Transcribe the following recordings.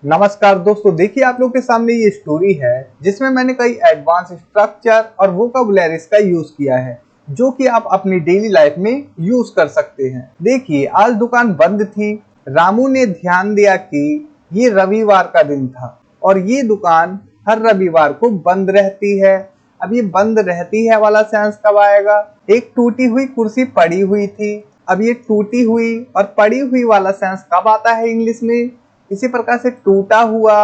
नमस्कार दोस्तों, देखिए आप लोग के सामने ये स्टोरी है जिसमें मैंने कई एडवांस स्ट्रक्चर और वोकैबुलरीज का यूज किया है जो कि आप अपनी डेली लाइफ में यूज कर सकते हैं। देखिए आज दुकान बंद थी। रामू ने ध्यान दिया कि ये रविवार का दिन था और ये दुकान हर रविवार को बंद रहती है। अब ये बंद रहती है वाला सेंस कब आएगा? एक टूटी हुई कुर्सी पड़ी हुई थी। अब ये टूटी हुई और पड़ी हुई वाला सेंस कब आता है इंग्लिश में? इसी प्रकार से टूटा हुआ,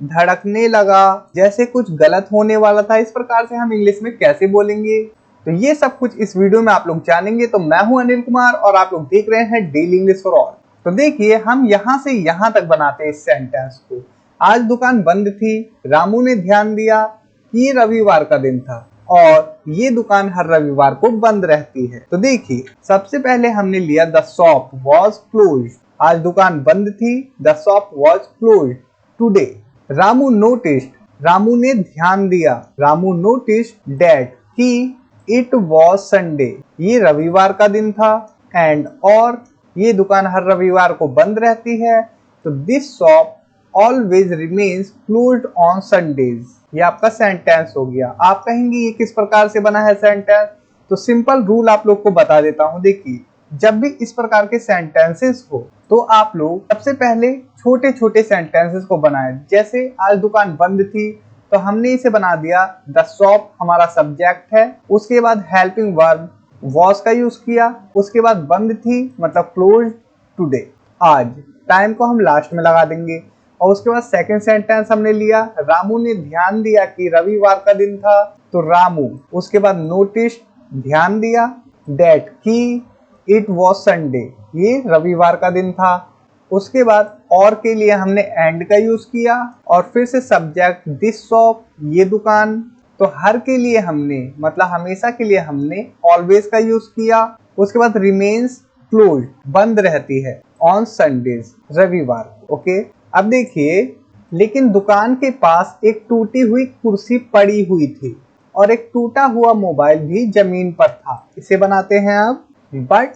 धड़कने लगा, जैसे कुछ गलत होने वाला था, इस प्रकार से हम इंग्लिश में कैसे बोलेंगे? तो ये सब कुछ इस वीडियो में आप लोग जानेंगे। तो मैं हूं अनिल कुमार और आप लोग देख रहे हैं डेली इंग्लिश फॉर ऑल। तो देखिए हम यहाँ से यहाँ तक बनाते हैं इस सेंटेंस को। आज दुकान बंद थी, रामू ने ध्यान दिया कि ये रविवार का दिन था और ये दुकान हर रविवार को बंद रहती है। तो देखिए सबसे पहले हमने लिया द शॉप वॉज क्लोज्ड। आज दुकान बंद थी। The shop was closed today. Ramu noticed, Ramu ने ध्यान दिया। रामू नोटिस्ड दैट कि इट वॉज संडे, ये रविवार का दिन था। एंड और ये दुकान हर रविवार को बंद रहती है। तो this shop always remains closed on Sundays. ये आपका सेंटेंस हो गया। आप कहेंगे ये किस प्रकार से बना है सेंटेंस? तो सिंपल रूल आप लोग को बता देता हूं। देखिए जब भी इस प्रकार के सेंटेंसेस हो तो आप लोग सबसे पहले छोटे छोटे सेंटेंसेस को बनाएं। जैसे आज दुकान बंद थी तो हमने इसे बना दिया द शॉप हमारा सब्जेक्ट है, उसके बाद हेल्पिंग वर्ब वॉज का यूज किया, उसके बाद बंद थी मतलब क्लोज्ड टुडे। आज टाइम को हम लास्ट में लगा देंगे और उसके बाद सेकंड सेंटेंस हमने लिया रामू ने ध्यान दिया कि रविवार का दिन था। तो रामू, उसके बाद नोटिस ध्यान दिया, दैट कि इट वॉज संडे, ये रविवार का दिन था। उसके बाद और के लिए हमने एंड का यूज किया और फिर से सब्जेक्ट दिस शॉप, ये दुकान। तो हर के लिए हमने मतलब हमेशा के लिए हमने ऑलवेज का यूज किया। उसके बाद रिमेन्स क्लोज्ड, बंद रहती है, ऑन संडेज, रविवार। ओके अब देखिए लेकिन दुकान के पास एक टूटी हुई कुर्सी पड़ी हुई थी और एक टूटा हुआ मोबाइल भी जमीन पर था। इसे बनाते हैं अब बट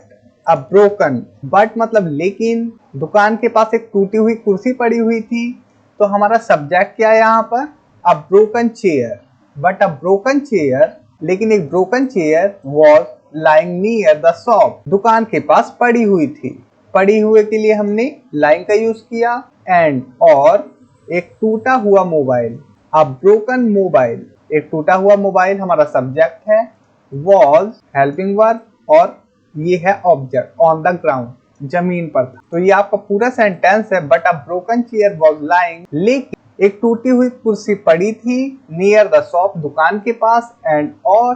अ ब्रोकन। बट मतलब लेकिन, दुकान के पास एक टूटी हुई कुर्सी पड़ी हुई थी तो हमारा सब्जेक्ट क्या है यहाँ पर? A broken chair. But a broken chair, लेकिन एक broken chair was lying near the shop, दुकान के पास पड़ी हुई थी। पड़ी हुए के लिए हमने लाइन का यूज किया एंड और एक टूटा हुआ मोबाइल, अ ब्रोकन मोबाइल, एक टूटा हुआ मोबाइल हमारा सब्जेक्ट है। वॉज हेल्पिंग वर्ब और ये है ऑब्जेक्ट, ऑन द ग्राउंड, जमीन पर था। तो ये आपका पूरा सेंटेंस है but a broken chair was lying, लेकिन एक टूटी हुई कुर्सी पड़ी थी नियर द शॉप, दुकान के पास। एंड और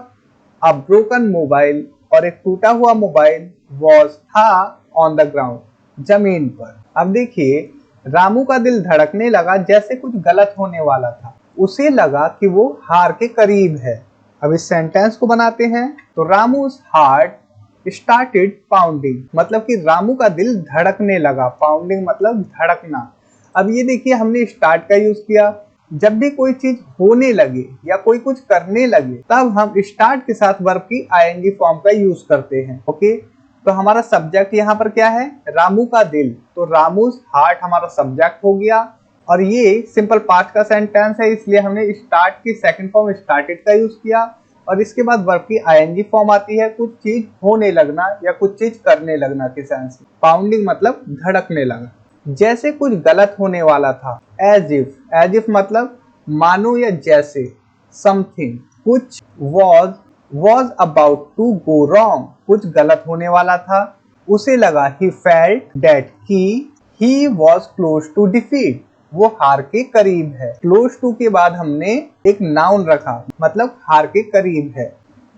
अ ब्रोकन मोबाइल, और एक टूटा हुआ मोबाइल वॉज था ऑन द ग्राउंड, जमीन पर। अब देखिए रामू का दिल धड़कने लगा जैसे कुछ गलत होने वाला था। उसे लगा कि वो हार के करीब है। अब इस सेंटेंस को बनाते हैं। तो रामू's हार्ट स्टार्टेड पाउंडिंग, मतलब कि रामू का दिल धड़कने लगा। पाउंडिंग मतलब धड़कना। अब ये देखिए हमने स्टार्ट का यूज किया। जब भी कोई चीज होने लगे या कोई कुछ करने लगे तब हम स्टार्ट के साथ वर्ब की आईएनजी फॉर्म का यूज करते हैं। ओके तो हमारा सब्जेक्ट यहाँ पर क्या है? रामू का दिल। तो रामू's हार्ट हमारा सब्जेक्ट हो गया और ये सिंपल पास्ट का सेंटेंस है, इसलिए हमने स्टार्ट की सेकंड फॉर्म स्टार्टेड का यूज किया और इसके बाद वर्ब की आईएनजी फॉर्म आती है कुछ चीज होने लगना या कुछ चीज करने लगना के सेंस में। पाउंडिंग मतलब धड़कने लगा, जैसे कुछ गलत होने वाला था। एज इफ, एज इफ मतलब मानो या जैसे। समथिंग, कुछ। Was about to go wrong, कुछ गलत होने वाला था। उसे लगा ही felt that he was close to defeat, वो हार के करीब है। क्लोज टू के बाद हमने एक नाउन रखा मतलब हार के करीब है।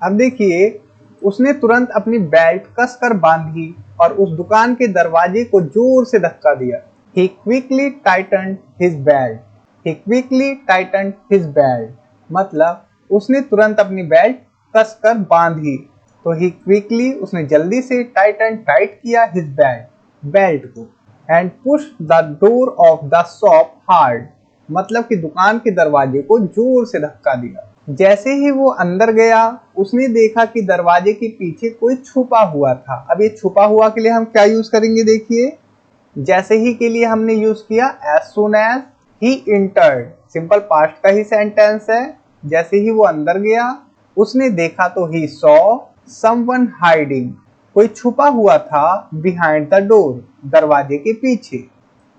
अब देखिए उसने तुरंत अपनी बेल्ट कसकर बांधी और उस दुकान के दरवाजे को जोर से धक्का दिया। He quickly tightened his belt. He quickly tightened his belt. मतलब उसने तुरंत अपनी बेल्ट कसकर बांधी। तो he quickly, उसने जल्दी से टाइट किया his belt, बेल्ट को। And pushed the door of the shop hard. मतलब कि दुकान के दरवाजे को जोर से धक्का दिया। जैसे ही वो अंदर गया उसने देखा कि दरवाजे के पीछे कोई छुपा हुआ था। अब ये छुपा हुआ के लिए हम क्या यूज करेंगे? देखिए जैसे ही के लिए हमने यूज किया एज सुन एज, ही इंटर्ड सिंपल पास्ट का ही सेंटेंस है। जैसे ही वो अंदर गया, उसने देखा तो ही सॉ समवन हाइडिंग, कोई छुपा हुआ था बिहाइंड द डोर, दरवाजे के पीछे।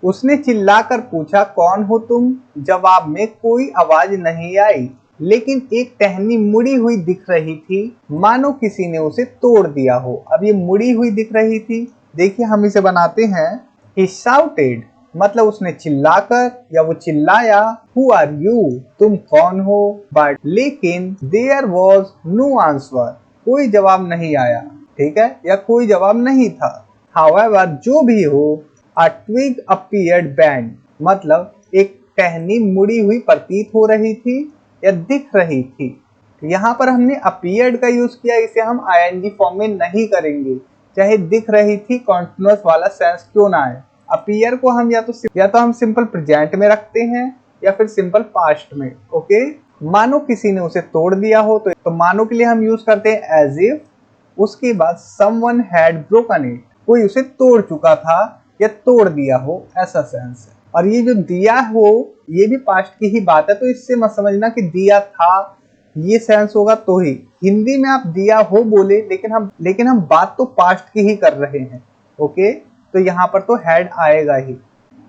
उसने चिल्लाकर पूछा कौन हो तुम? जवाब में कोई आवाज नहीं आई, लेकिन एक टहनी मुड़ी हुई दिख रही थी, मानो किसी ने उसे तोड़ दिया हो। अब ये मुड़ी हुई दिख रही थी, देखिए हम इसे बनाते हैं। He shouted मतलब उसने चिल्लाकर या वो चिल्लाया, Who are you? तुम कौन हो? But लेकिन there was no answer, कोई जवाब नहीं आया, ठीक है, या कोई जवाब नहीं था। However जो भी हो, a twig appeared bent मतलब एक टहनी मुड़ी हुई प्रतीत हो रही थी या दिख रही थी। यहाँ पर हमने appeared का यूज किया, इसे हम ing फॉर्म में नहीं करेंगे, चाहे दिख रही थी कॉन्टिन्यूअस वाला सेंस क्यों ना आए। अपीयर को हम या तो हम सिंपल प्रेजेंट में रखते हैं या फिर सिंपल पास्ट में। ओके, मानो किसी ने उसे तोड़ दिया हो तो मानो के लिए हम यूज करते हैं एज इफ। उसके बाद समवन हैड ब्रोकन इट, कोई उसे तोड़ चुका था या तोड़ दिया हो, ऐसा सेंस है। और ये जो दिया हो ये भी पास्ट की ही बात है, तो इससे मत समझना कि दिया था ये सेंस होगा तो ही। हिंदी में आप दिया हो बोले, लेकिन हम बात तो पास्ट की ही कर रहे हैं। ओके, तो यहाँ पर तो हैड आएगा ही।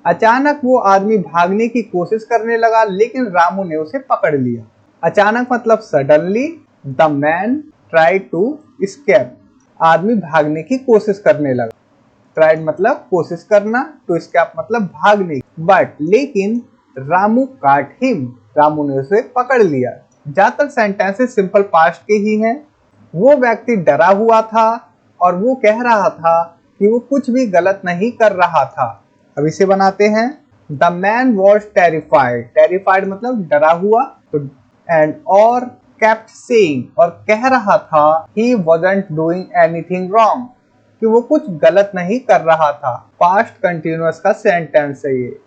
अचानक वो आदमी भागने की कोशिश करने लगा, लेकिन रामू ने उसे पकड़ लिया। अचानक मतलब suddenly. The man try to escape, आदमी भागने की कोशिश करने लगा। ट्राइड मतलब कोशिश करना, टू एस्केप मतलब भागने। बट लेकिन रामू काट हिम, रामू ने उसे पकड़ लिया। ज्यादातर सेंटेंसेस सिंपल पास्ट के ही हैं। वो व्यक्ति डरा हुआ था और वो कह रहा था कि वो कुछ भी गलत नहीं कर रहा था। अब इसे बनाते हैं। The man was terrified, terrified मतलब डरा हुआ, तो एंड और केप्ट सेइंग और कह रहा था ही वॉजंट डूइंग एनीथिंग रॉन्ग, कि वो कुछ गलत नहीं कर रहा था। पास्ट कंटिन्यूअस का सेंटेंस है ये।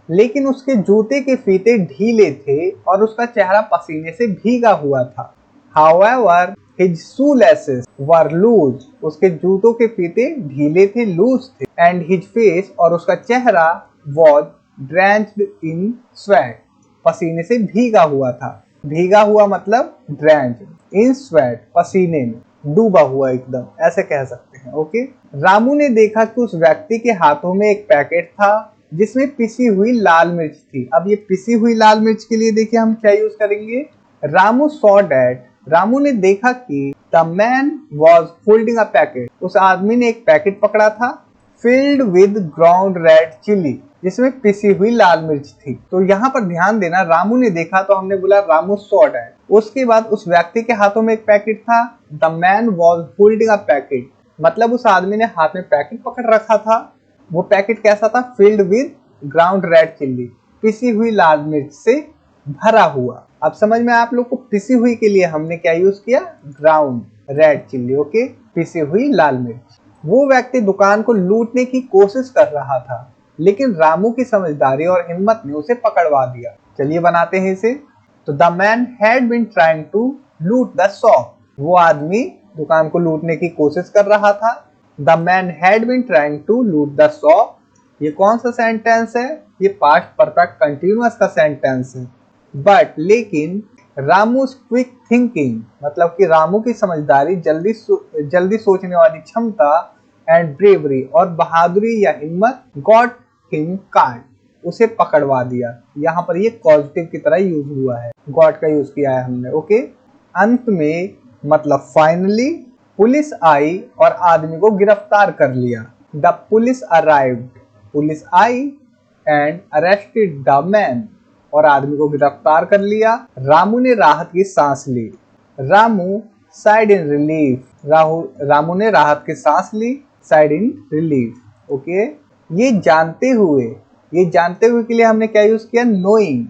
लेकिन उसके जूते के फीते ढीले थे और उसका चेहरा पसीने से भीगा हुआ था। However, his shoelaces were loose, उसके जूतों के फीते ढीले थे, लूज थे। And his face और उसका चेहरा was drenched in sweat, पसीने से भीगा हुआ था। भीगा हुआ मतलब drenched in sweat, पसीने में डूबा हुआ एकदम, ऐसे कह सकते हैं। ओके, रामू ने देखा कि उस व्यक्ति के हाथों में एक पैकेट था जिसमें पिसी हुई लाल मिर्च थी। अब ये पिसी हुई लाल मिर्च के लिए देखिए हम क्या यूज करेंगे। रामू सॉ दैट, रामू ने देखा कि the man was holding a packet, उस आदमी ने एक पैकेट पकड़ा था, filled with ground red chilli, जिसमें पिसी हुई लाल मिर्च थी। तो यहाँ पर ध्यान देना, रामू ने देखा तो हमने बोला रामू सॉ दैट। उसके बाद उस व्यक्ति के हाथों में एक पैकेट था, the man was holding a packet, मतलब उस आदमी ने हाथ में पैकेट पकड़ रखा था। वो पैकेट कैसा था? Filled with ground red chilli, पिसी हुई लाल मिर्च से भरा हुआ। अब समझ में आप लोग को, पिसी हुई के लिए हमने क्या यूज किया? Ground red chilli. ओके, पिसी हुई लाल मिर्च। वो व्यक्ति दुकान को लूटने की कोशिश कर रहा था, लेकिन रामू की समझदारी और हिम्मत ने उसे पकड़वा दिया। चलिए बनाते हैं इसे। तो the man had been trying to loot the shop, वो आदमी दुकान को लूटने की कोशिश कर रहा था। The man had been trying to loot the shop, ये कौन सा सेंटेंस है? ये पास्ट परफेक्ट कंटिन्यूअस का सेंटेंस है। बट लेकिन रामू's क्विक थिंकिंग मतलब कि रामू की समझदारी, जल्दी सोचने वाली क्षमता, एंड ब्रेवरी और बहादुरी या हिम्मत, गॉट हिम कार्ड, उसे पकड़वा दिया। यहाँ पर ये पॉजिटिव की तरह यूज हुआ है, गॉट का यूज किया है हमने। ओके, अंत में मतलब फाइनली पुलिस आई और आदमी को गिरफ्तार कर लिया। The police arrived, police I and arrested the man, और आदमी को गिरफ्तार कर लिया। रामू ने राहत की सांस ली। Ramu sighed in relief, Ramu ने राहत की सांस ली, साइड इन रिलीफ। ओके, ये जानते हुए के लिए हमने क्या यूज किया? नोइंग।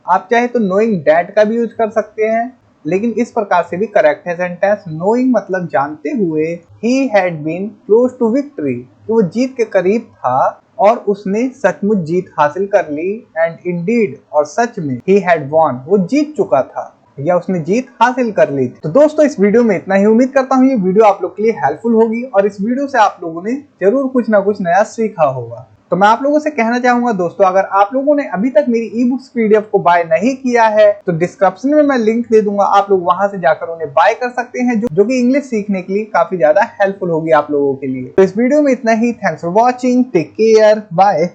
आप चाहे तो नोइंग डैट का भी यूज कर सकते हैं, लेकिन इस प्रकार से भी करेक्ट है सेंटेंस। नोइंग मतलब जानते हुए, he had been close to victory, तो वो जीत के करीब था और उसने सचमुच जीत हासिल कर ली। एंड इंडीड और सच में, ही हैड वॉन, वो जीत चुका था या उसने जीत हासिल कर ली थी। तो दोस्तों इस वीडियो में इतना ही। उम्मीद करता हूँ ये वीडियो आप लोग के लिए हेल्पफुल होगी और इस वीडियो से आप लोगों ने जरूर कुछ ना कुछ नया सीखा होगा। तो मैं आप लोगों से कहना चाहूंगा दोस्तों, अगर आप लोगों ने अभी तक मेरी ई बुक्स पीडीएफ को बाय नहीं किया है तो डिस्क्रिप्शन में मैं लिंक दे दूंगा, आप लोग वहां से जाकर उन्हें बाय कर सकते हैं, जो कि इंग्लिश सीखने के लिए काफी ज्यादा हेल्पफुल होगी आप लोगों के लिए। तो इस वीडियो में इतना ही। Thanks for watching, take care, bye.